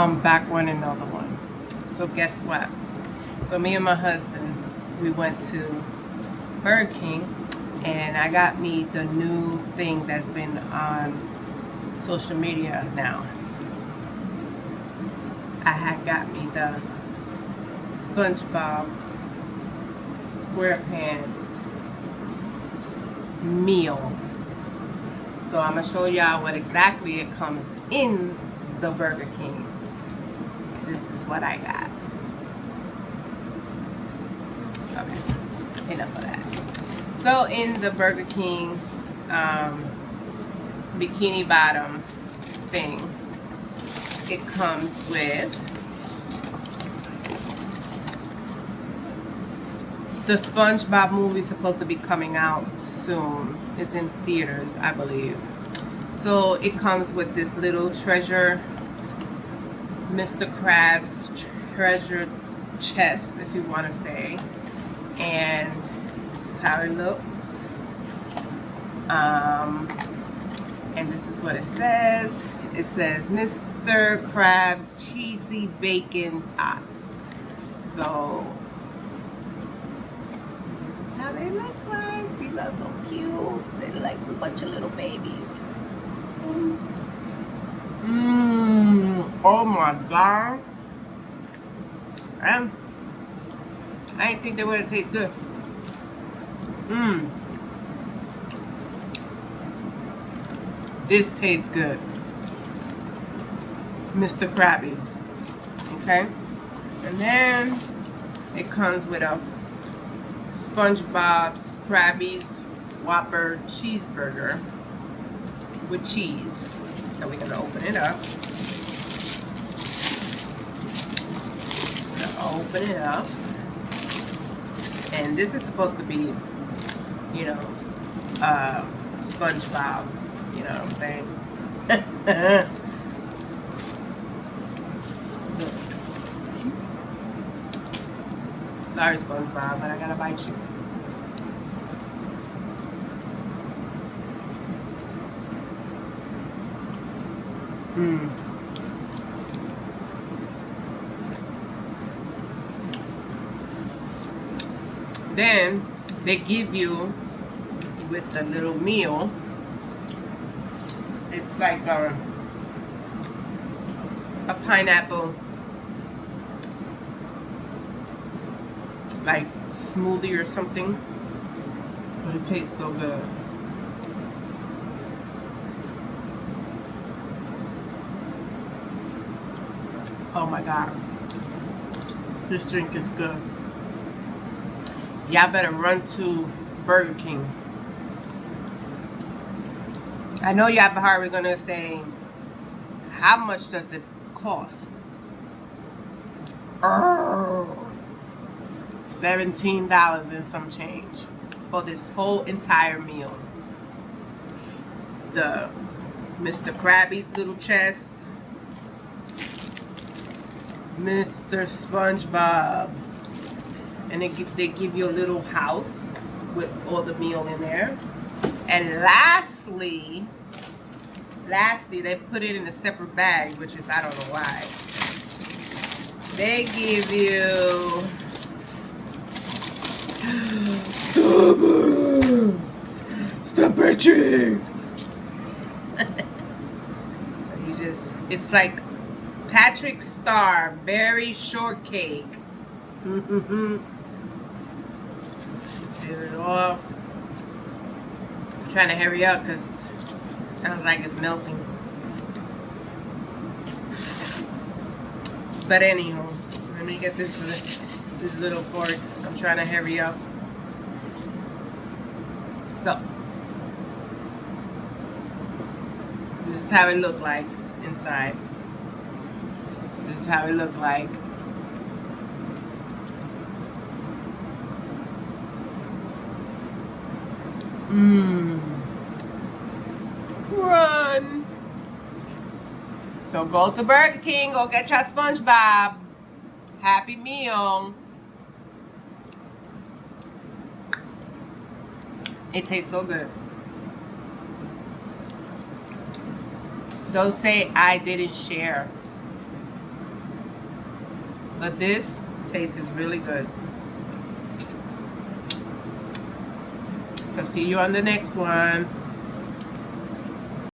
I'm back on another one. So guess what? So me and my husband, we went to Burger King, and I got me the new thing that's been on social media now. I had got me the SpongeBob SquarePants meal. So I'm gonna show y'all what exactly it comes in the Burger King. This is what I got. Okay, enough of that. So in the Burger King bikini bottom thing, it comes with the SpongeBob movie, supposed to be coming out soon. It's in theaters, I believe. So it comes with this little treasure, Mr. Krabs treasure chest, if you want to say. And this is how it looks. And this is what it says. It says Mr. Krabs cheesy bacon tots. So this is how they look like. These are so cute. They're like a bunch of little babies. Oh my god. And I didn't think they would have taste good. This tastes good. Mr. Krabbies. Okay? And then it comes with a SpongeBob's Krabbies Whopper cheeseburger with cheese. So we're gonna open it up. Open it up. And this is supposed to be, you know, SpongeBob. You know what I'm saying? Sorry, SpongeBob, but I gotta bite you. Then they give you with the little meal. It's like a pineapple, like smoothie or something, but it tastes so good. Oh my god, this drink is good. Y'all better run to Burger King. I know y'all probably gonna say, how much does it cost? $17 and some change for this whole entire meal. The Mr. Krabby's little chest, Mr. SpongeBob, and they give you a little house with all the meal in there. And lastly, they put it in a separate bag, which is, I don't know why. They give you stop itching. So you just, it's like Patrick Star berry shortcake. Get it off. I'm trying to hurry up because it sounds like it's melting. But anyhow, let me get this little fork. I'm trying to hurry up. So this is how it looked like inside. This is how it looked like. Run. So go to Burger King, go get your SpongeBob Happy Meal. It tastes so good. Don't say I didn't share. But this taste is really good. So see you on the next one.